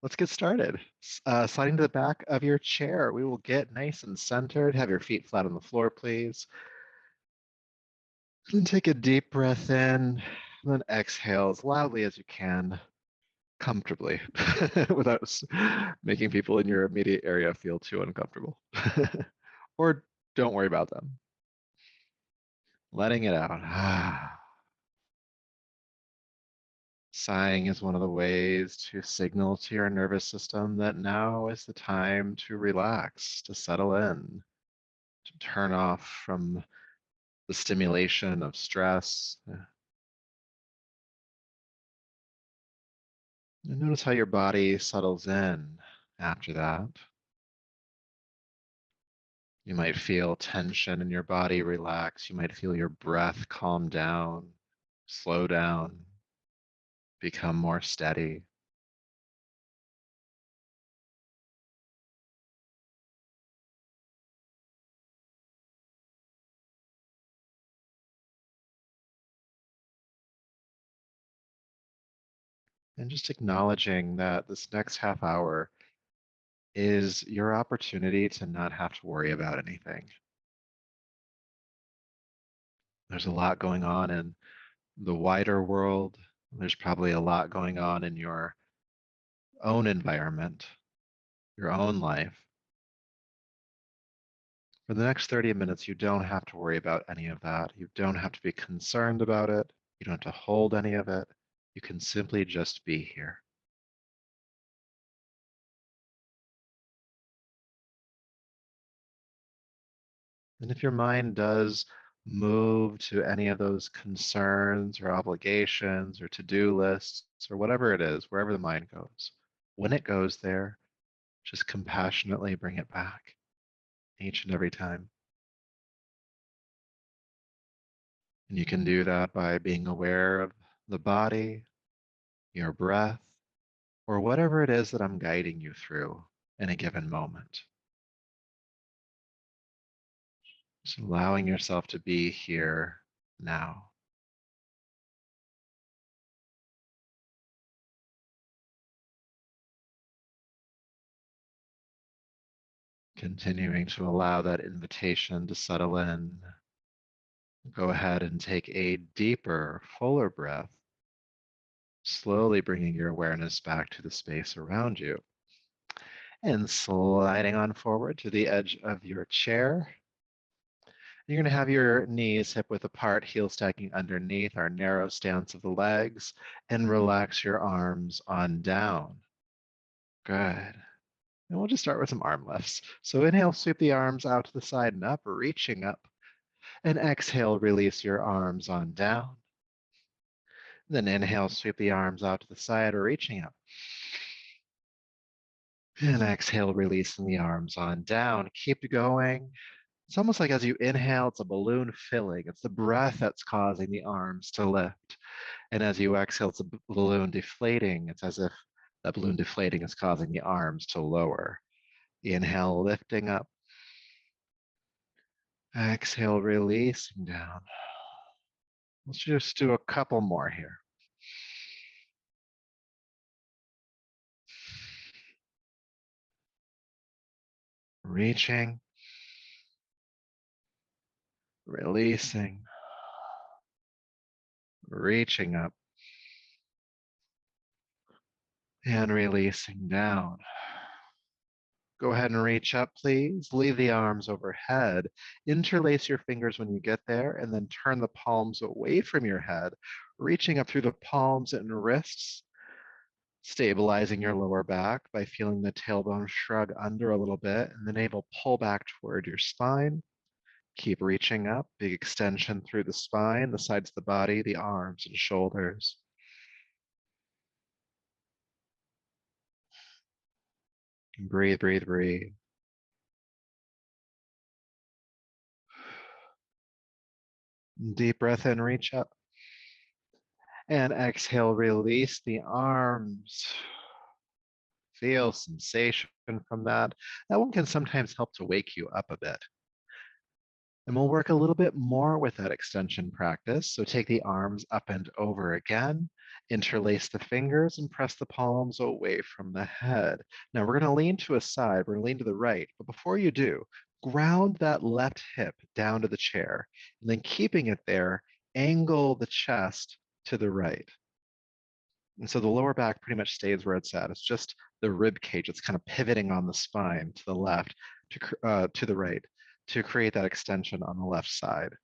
Let's get started. Sliding to the back of your chair. We will get nice and centered. Have your feet flat on the floor, please. And take a deep breath in, and then exhale as loudly as you can, comfortably, without making people in your immediate area feel too uncomfortable. Or don't worry about them. Letting it out. Sighing is one of the ways to signal to your nervous system that now is the time to relax, to settle in, to turn off from the stimulation of stress. And notice how your body settles in after that. You might feel tension in your body relax. You might feel your breath calm down, slow down, become more steady. And just acknowledging that this next half hour is your opportunity to not have to worry about anything. There's a lot going on in the wider world. There's probably a lot going on in your own environment, your own life. For the next 30 minutes, you don't have to worry about any of that. You don't have to be concerned about it. You don't have to hold any of it. You can simply just be here. And if your mind does move to any of those concerns or obligations or to-do lists or whatever it is, wherever the mind goes, when it goes there, just compassionately bring it back each and every time. And you can do that by being aware of the body, your breath, or whatever it is that I'm guiding you through in a given moment. Just allowing yourself to be here now. Continuing to allow that invitation to settle in. Go ahead and take a deeper, fuller breath, slowly bringing your awareness back to the space around you. And sliding on forward to the edge of your chair. You're going to have your knees hip width apart, heels stacking underneath our narrow stance of the legs, and relax your arms on down. Good. And we'll just start with some arm lifts. So inhale, sweep the arms out to the side and up, reaching up. And exhale, release your arms on down. Then inhale, sweep the arms out to the side, reaching up. And exhale, releasing the arms on down. Keep going. It's almost like as you inhale, it's a balloon filling. It's the breath that's causing the arms to lift. And as you exhale, it's a balloon deflating. It's as if that balloon deflating is causing the arms to lower. Inhale, lifting up. Exhale, releasing down. Let's just do a couple more here. Reaching, releasing, reaching up, and releasing down. Go ahead and reach up, please. Leave the arms overhead. Interlace your fingers when you get there, and then turn the palms away from your head, reaching up through the palms and wrists, stabilizing your lower back by feeling the tailbone shrug under a little bit, and the navel pull back toward your spine. Keep reaching up, big extension through the spine, the sides of the body, the arms and shoulders. Breathe, breathe, breathe. Deep breath in, reach up. And exhale, release the arms. Feel sensation from that. That one can sometimes help to wake you up a bit. And we'll work a little bit more with that extension practice. So take the arms up and over again, interlace the fingers and press the palms away from the head. Now we're going to lean to a side, we're going to lean to the right. But before you do, ground that left hip down to the chair. And then keeping it there, angle the chest to the right. And so the lower back pretty much stays where it's at. It's just the rib cage. It's kind of pivoting on the spine to the left, to the right, to create that extension on the left side.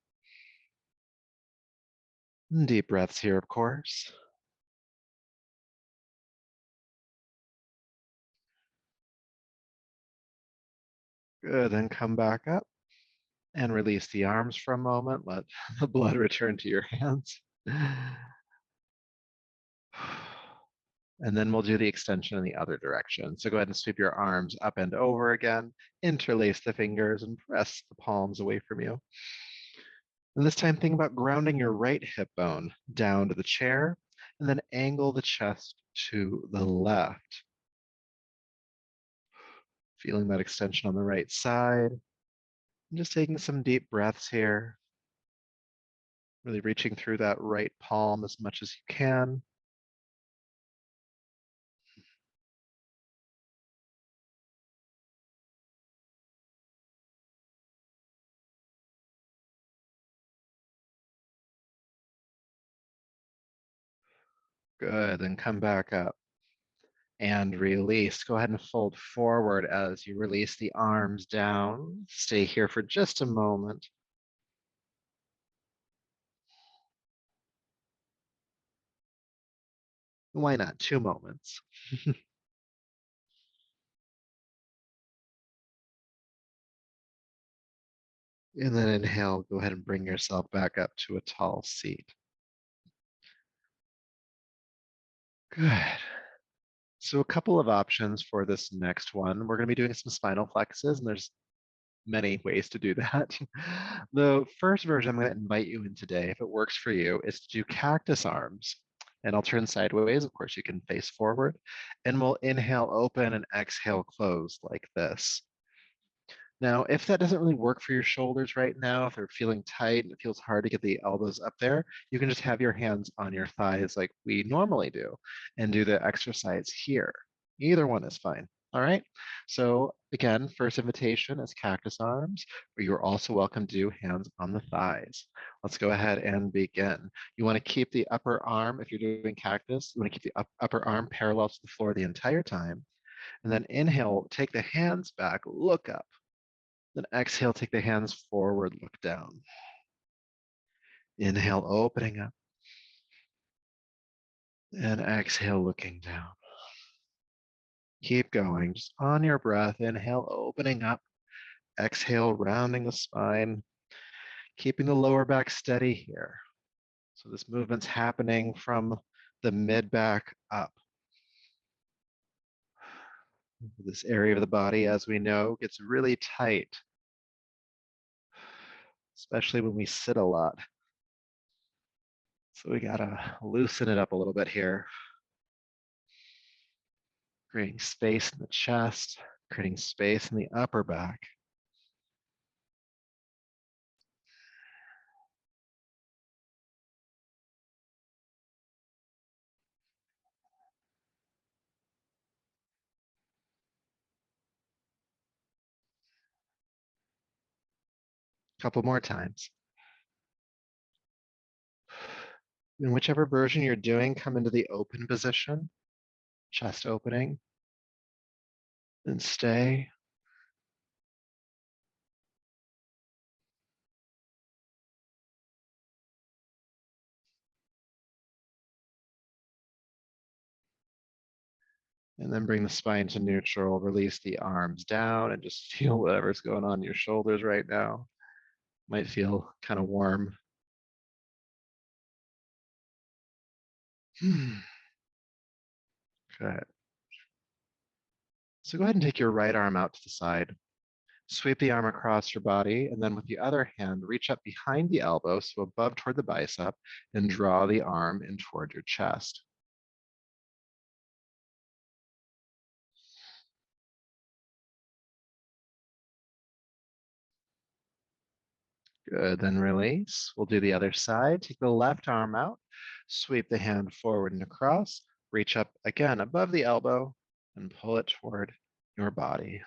And deep breaths here, of course. Good, then come back up and release the arms for a moment. Let the blood return to your hands. And then we'll do the extension in the other direction. So go ahead and sweep your arms up and over again, interlace the fingers and press the palms away from you. And this time, think about grounding your right hip bone down to the chair and then angle the chest to the left. Feeling that extension on the right side. And just taking some deep breaths here. Really reaching through that right palm as much as you can. Good, and come back up. And release. Go ahead and fold forward as you release the arms down. Stay here for just a moment. Why not 2 moments? And then inhale, go ahead and bring yourself back up to a tall seat. Good. So a couple of options for this next one. We're going to be doing some spinal flexes, and there's many ways to do that. The first version I'm going to invite you in today, if it works for you, is to do cactus arms. And I'll turn sideways. Of course, you can face forward. And we'll inhale open and exhale close like this. Now, if that doesn't really work for your shoulders right now, if they're feeling tight and it feels hard to get the elbows up there, you can just have your hands on your thighs like we normally do and do the exercise here. Either one is fine. All right. So again, first invitation is cactus arms, but you're also welcome to do hands on the thighs. Let's go ahead and begin. You want to keep the upper arm, if you're doing cactus, you want to keep the upper arm parallel to the floor the entire time. And then inhale, take the hands back, look up. Then exhale, take the hands forward, look down. Inhale, opening up. And exhale, looking down. Keep going, just on your breath. Inhale, opening up. Exhale, rounding the spine. Keeping the lower back steady here. So this movement's happening from the mid back up. This area of the body, as we know, gets really tight, especially when we sit a lot. So we gotta loosen it up a little bit here. Creating space in the chest, creating space in the upper back. Couple more times. In whichever version you're doing, come into the open position, chest opening, and stay. And then bring the spine to neutral, release the arms down, and just feel whatever's going on in your shoulders right now. Might feel kind of warm. Good. So go ahead and take your right arm out to the side. Sweep the arm across your body, and then with the other hand, reach up behind the elbow, so above toward the bicep, and draw the arm in toward your chest. Good, then release. We'll do the other side. Take the left arm out, sweep the hand forward and across, reach up again above the elbow and pull it toward your body.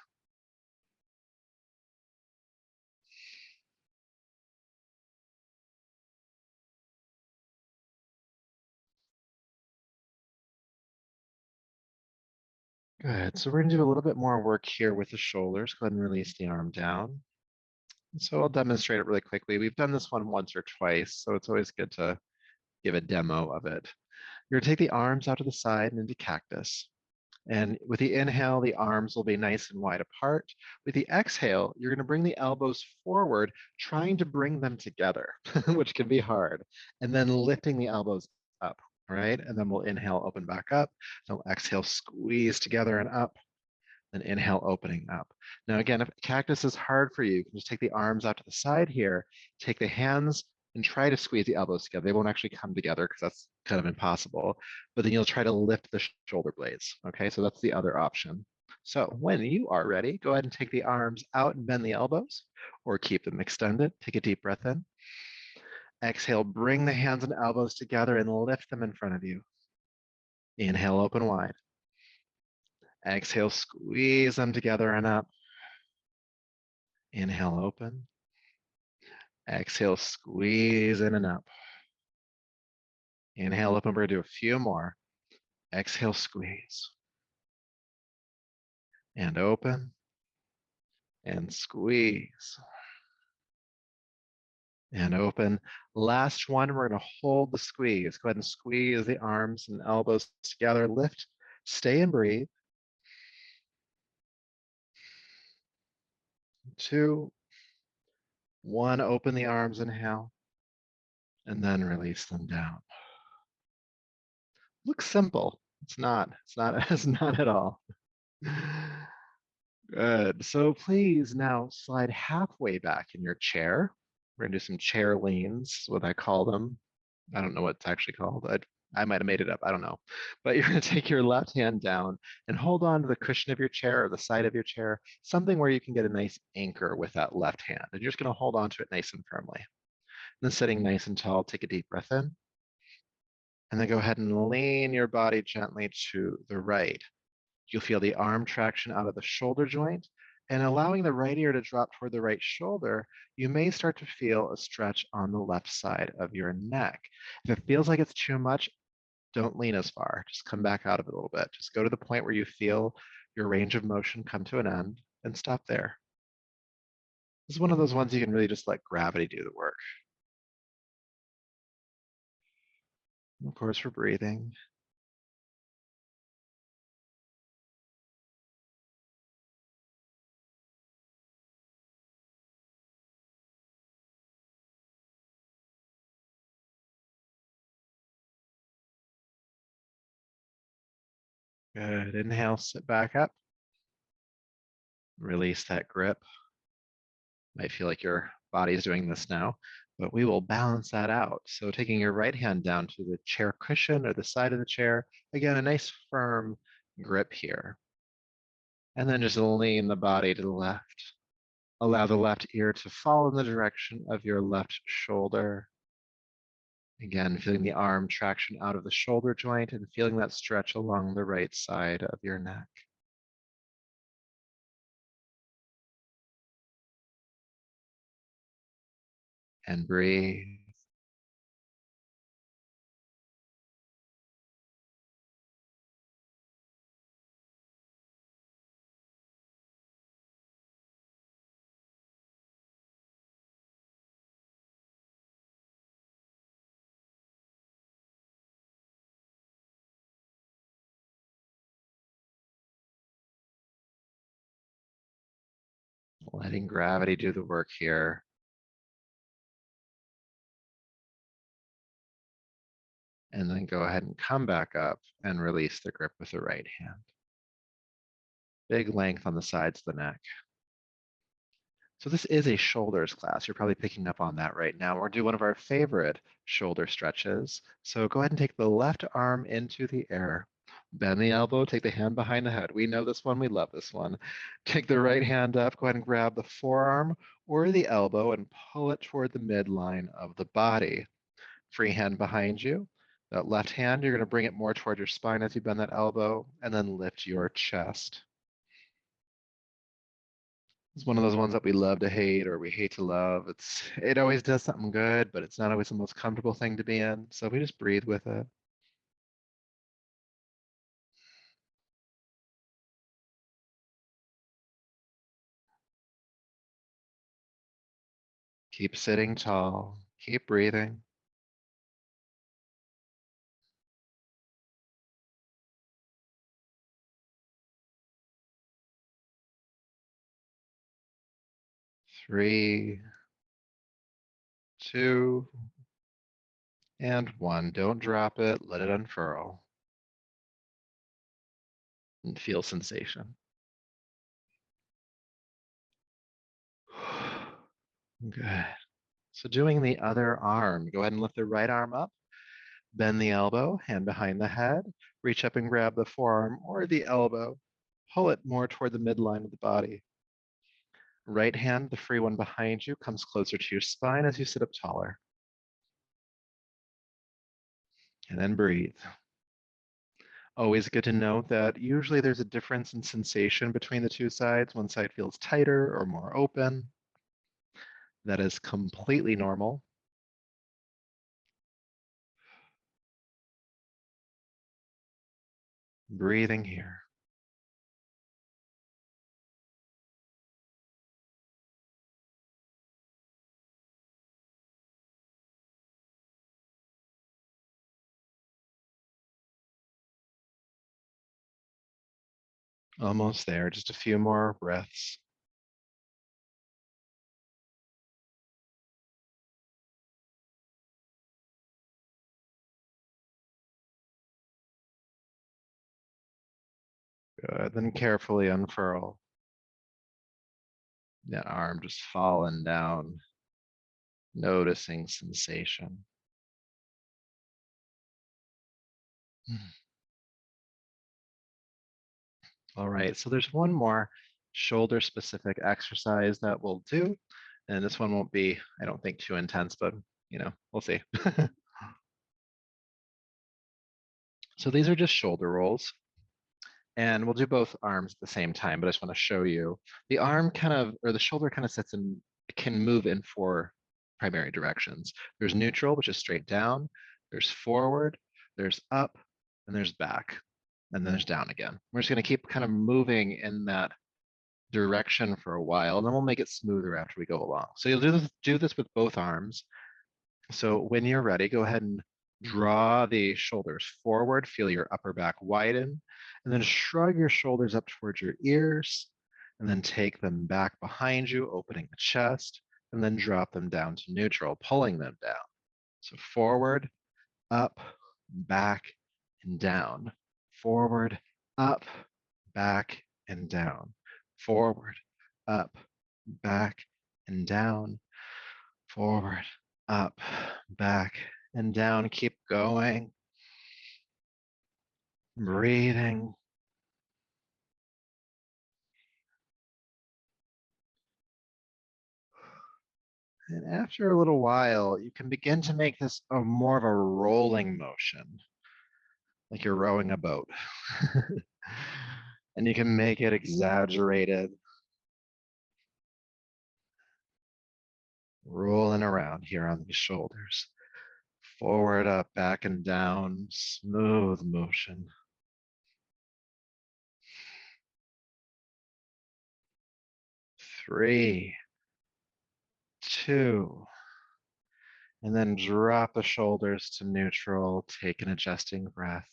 Good, so we're gonna do a little bit more work here with the shoulders. Go ahead and release the arm down. So I'll demonstrate it really quickly. We've done this one once or twice, so it's always good to give a demo of it. You're gonna take the arms out to the side and into cactus. And with the inhale, the arms will be nice and wide apart. With the exhale, you're going to bring the elbows forward, trying to bring them together, which can be hard, and then lifting the elbows up, all right? And then we'll inhale, open back up. Then we'll exhale, squeeze together and up. Then inhale, opening up. Now, again, if cactus is hard for you, you can just take the arms out to the side here, take the hands and try to squeeze the elbows together. They won't actually come together because that's kind of impossible, but then you'll try to lift the shoulder blades. Okay, so that's the other option. So when you are ready, go ahead and take the arms out and bend the elbows or keep them extended. Take a deep breath in. Exhale, bring the hands and elbows together and lift them in front of you. Inhale, open wide. Exhale, squeeze them together and up. Inhale, open. Exhale, squeeze in and up. Inhale, open. We're going to do a few more. Exhale, squeeze. And open. And squeeze. And open. Last one, we're going to hold the squeeze. Go ahead and squeeze the arms and elbows together. Lift, stay and breathe. 2, 1, open the arms, inhale, and then release them down. Looks simple. It's not. It's not at all. Good. So please now slide halfway back in your chair. We're gonna do some chair leans, what I call them. I don't know what it's actually called. I might have made it up. I don't know. But you're gonna take your left hand down and hold on to the cushion of your chair or the side of your chair, something where you can get a nice anchor with that left hand. And you're just gonna hold on to it nice and firmly. And then sitting nice and tall, take a deep breath in. And then go ahead and lean your body gently to the right. You'll feel the arm traction out of the shoulder joint, and allowing the right ear to drop toward the right shoulder, you may start to feel a stretch on the left side of your neck. If it feels like it's too much, don't lean as far. Just come back out of it a little bit. Just go to the point where you feel your range of motion come to an end and stop there. This is one of those ones you can really just let gravity do the work. And of course, we're breathing. Good. Inhale, sit back up. Release that grip. Might feel like your body is doing this now, but we will balance that out. So taking your right hand down to the chair cushion or the side of the chair, again, a nice firm grip here. And then just lean the body to the left. Allow the left ear to fall in the direction of your left shoulder. Again, feeling the arm traction out of the shoulder joint and feeling that stretch along the right side of your neck. And breathe. Letting gravity do the work here. And then go ahead and come back up and release the grip with the right hand. Big length on the sides of the neck. So this is a shoulders class. You're probably picking up on that right now. We're doing one of our favorite shoulder stretches. So go ahead and take the left arm into the air. Bend the elbow, take the hand behind the head. We know this one, we love this one. Take the right hand up, go ahead and grab the forearm or the elbow and pull it toward the midline of the body. Free hand behind you. That left hand, you're going to bring it more toward your spine as you bend that elbow, and then lift your chest. It's one of those ones that we love to hate or we hate to love. It always does something good, but it's not always the most comfortable thing to be in. So we just breathe with it. Keep sitting tall. Keep breathing. Three, two, and one. Don't drop it. Let it unfurl. And feel sensation. Good. So doing the other arm, go ahead and lift the right arm up, bend the elbow, hand behind the head, reach up and grab the forearm or the elbow, pull it more toward the midline of the body. Right hand, the free one behind you, comes closer to your spine as you sit up taller. And then breathe. Always good to note that usually there's a difference in sensation between the two sides. One side feels tighter or more open. That is completely normal. Breathing here. Almost there, just a few more breaths. Good, then carefully unfurl. That arm just falling down, noticing sensation. All right, so there's one more shoulder specific exercise that we'll do. And this one won't be, I don't think, too intense, but we'll see. So these are just shoulder rolls. And we'll do both arms at the same time, but I just want to show you. The arm kind of, or the shoulder kind of sits in, can move in four primary directions. There's neutral, which is straight down. There's forward, there's up, and there's back. And then there's down again. We're just going to keep kind of moving in that direction for a while, and then we'll make it smoother after we go along. So you'll do this with both arms. So when you're ready, go ahead and draw the shoulders forward, feel your upper back widen, and then shrug your shoulders up towards your ears, and then take them back behind you, opening the chest, and then drop them down to neutral, pulling them down. So forward, up, back, and down. Forward, up, back, and down. Forward, up, back, and down. Forward, up, back, and down. Keep going. Breathing. And after a little while, you can begin to make this more of a rolling motion, like you're rowing a boat. And you can make it exaggerated, rolling around here on these shoulders. Forward, up, back, and down, smooth motion. 3, 2, and then drop the shoulders to neutral, take an adjusting breath.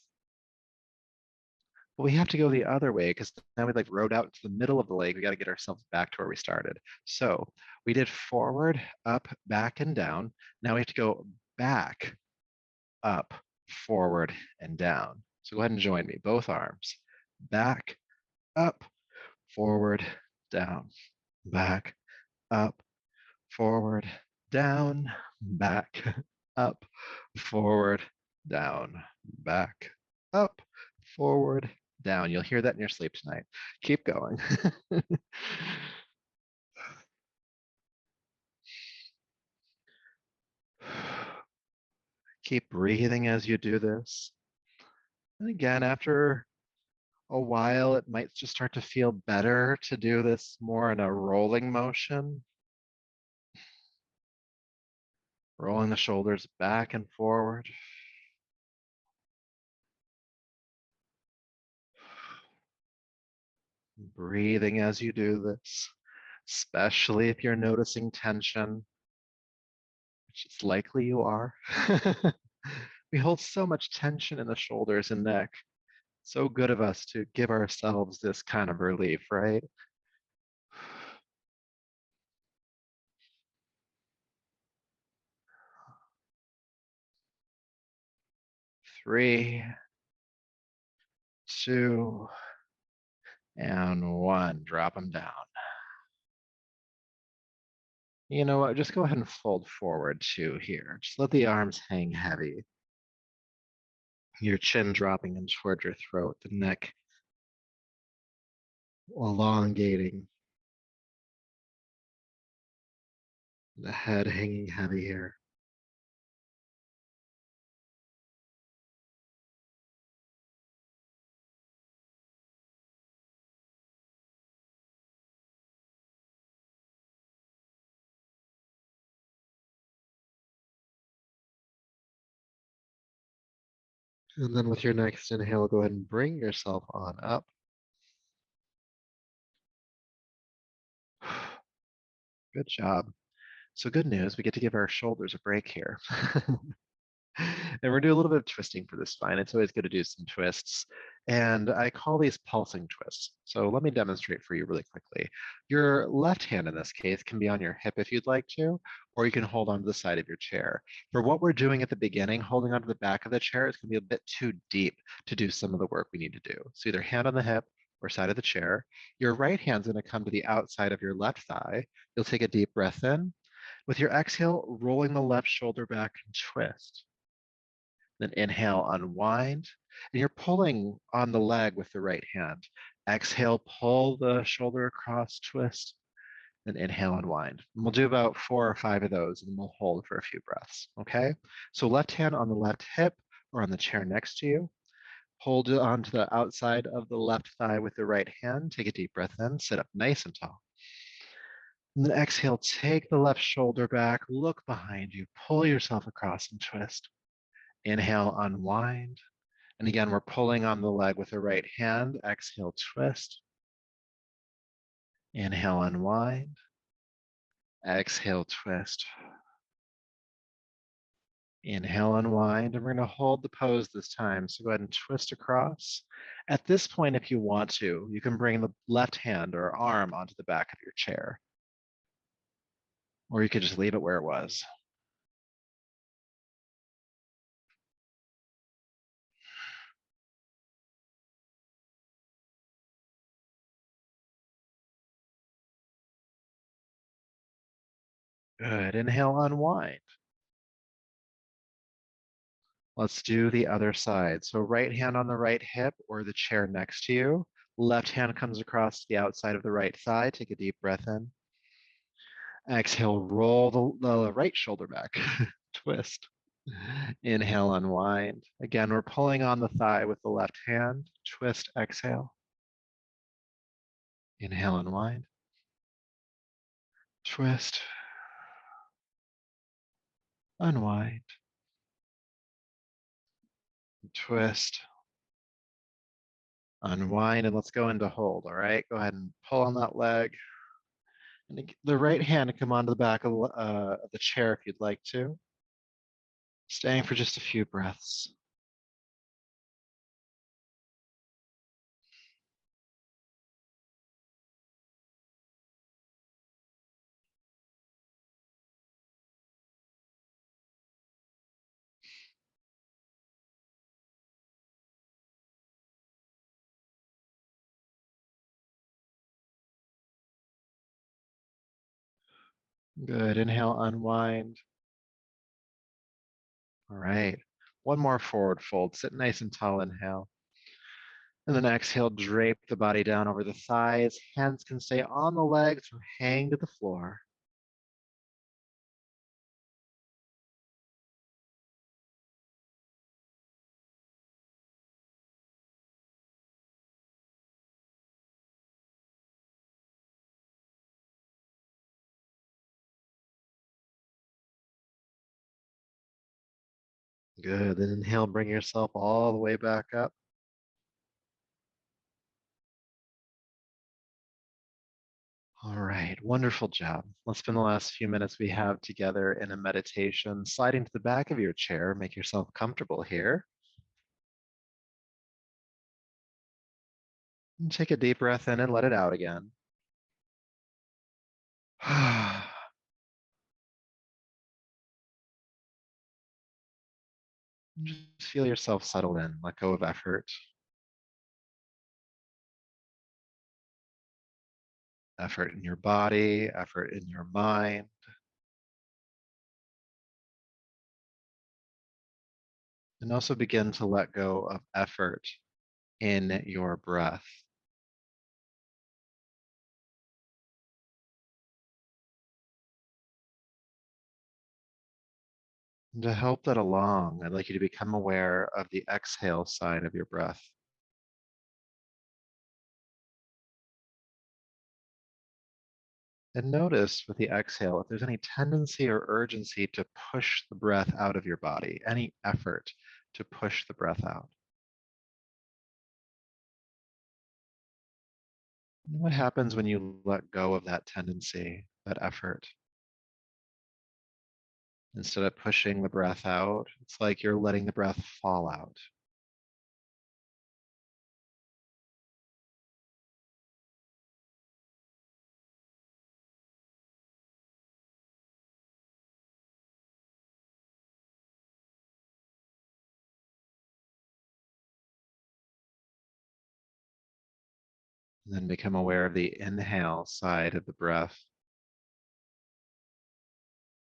But we have to go the other way because now we rode out into the middle of the lake. We got to get ourselves back to where we started. So we did forward, up, back, and down. Now we have to go back, up, forward, and down. So go ahead and join me, both arms. Back, up, forward, down, back, up, forward, down, back, up, forward, down, back, up, forward, down. You'll hear that in your sleep tonight. Keep going. Keep breathing as you do this. And again, after a while, it might just start to feel better to do this more in a rolling motion, rolling the shoulders back and forward. Breathing as you do this, especially if you're noticing tension, which is likely you are. We hold so much tension in the shoulders and neck. So good of us to give ourselves this kind of relief, right? 3, 2, and 1. Drop them down. You know what? Just go ahead and fold forward too here. Just let the arms hang heavy. Your chin dropping in toward your throat, the neck elongating, the head hanging heavy here. And then with your next inhale, go ahead and bring yourself on up. Good job. So good news, we get to give our shoulders a break here. And we're doing a little bit of twisting for the spine. It's always good to do some twists. And I call these pulsing twists. So let me demonstrate for you really quickly. Your left hand in this case can be on your hip if you'd like to, or you can hold onto the side of your chair. For what we're doing at the beginning, holding onto the back of the chair is going to be a bit too deep to do some of the work we need to do. So either hand on the hip or side of the chair. Your right hand's going to come to the outside of your left thigh. You'll take a deep breath in. With your exhale, rolling the left shoulder back and twist. Then inhale, unwind. And you're pulling on the leg with the right hand. Exhale, pull the shoulder across, twist. Then inhale, unwind. And we'll do about 4 or 5 of those, and we'll hold for a few breaths. Okay? So left hand on the left hip or on the chair next to you. Hold it onto the outside of the left thigh with the right hand. Take a deep breath in. Sit up nice and tall. And then exhale, take the left shoulder back, look behind you, pull yourself across and twist. Inhale, unwind. And again, we're pulling on the leg with the right hand. Exhale, twist. Inhale, unwind. Exhale, twist. Inhale, unwind. And we're going to hold the pose this time. So go ahead and twist across. At this point, if you want to, you can bring the left hand or arm onto the back of your chair. Or you could just leave it where it was. Good. Inhale, unwind. Let's do the other side. So right hand on the right hip or the chair next to you. Left hand comes across the outside of the right thigh. Take a deep breath in. Exhale, roll the right shoulder back. Twist. Inhale, unwind. Again, we're pulling on the thigh with the left hand. Twist, exhale. Inhale, unwind. Twist. Unwind. Twist. Unwind. And let's go into hold. All right. Go ahead and pull on that leg. And the right hand can come onto the back of the chair if you'd like to. Staying for just a few breaths. Good. Inhale, unwind. All right. One more forward fold. Sit nice and tall. Inhale. And then exhale, drape the body down over the thighs. Hands can stay on the legs or hang to the floor. Good. Then inhale, bring yourself all the way back up. All right, wonderful job. Let's spend the last few minutes we have together in a meditation. Sliding to the back of your chair, make yourself comfortable here. And take a deep breath in and let it out again. Just feel yourself settle in, let go of effort in your body, effort in your mind, and also begin to let go of effort in your breath. And to help that along, I'd like you to become aware of the exhale side of your breath. And notice with the exhale if there's any tendency or urgency to push the breath out of your body, any effort to push the breath out. And what happens when you let go of that tendency, that effort? Instead of pushing the breath out, it's like you're letting the breath fall out. And then become aware of the inhale side of the breath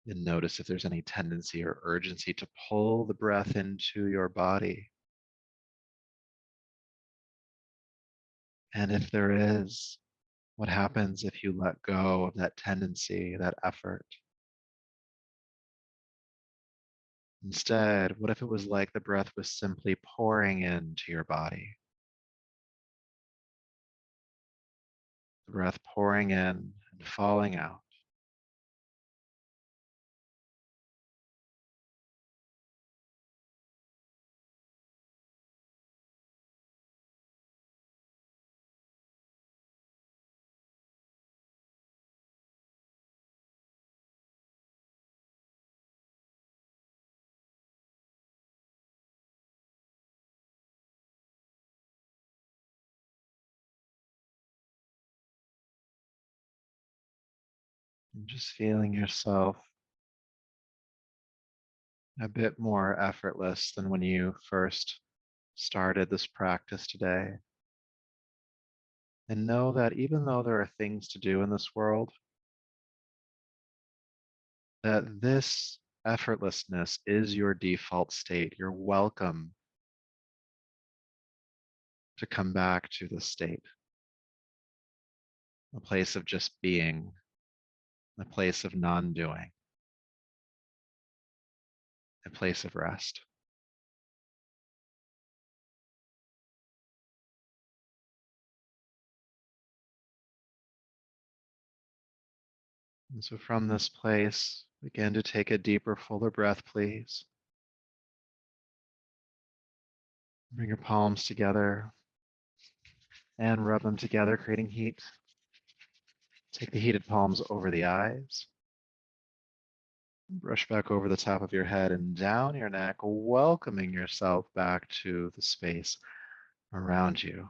and notice if there's any tendency or urgency to pull the breath into your body. And if there is, what happens if you let go of that tendency, that effort? Instead, what if it was like the breath was simply pouring into your body? The breath pouring in and falling out. And just feeling yourself a bit more effortless than when you first started this practice today. And know that even though there are things to do in this world, that this effortlessness is your default state. You're welcome to come back to this state, a place of just being, a place of non doing, a place of rest. And so from this place, begin to take a deeper, fuller breath, please. Bring your palms together and rub them together, creating heat. Take the heated palms over the eyes. Brush back over the top of your head and down your neck, welcoming yourself back to the space around you.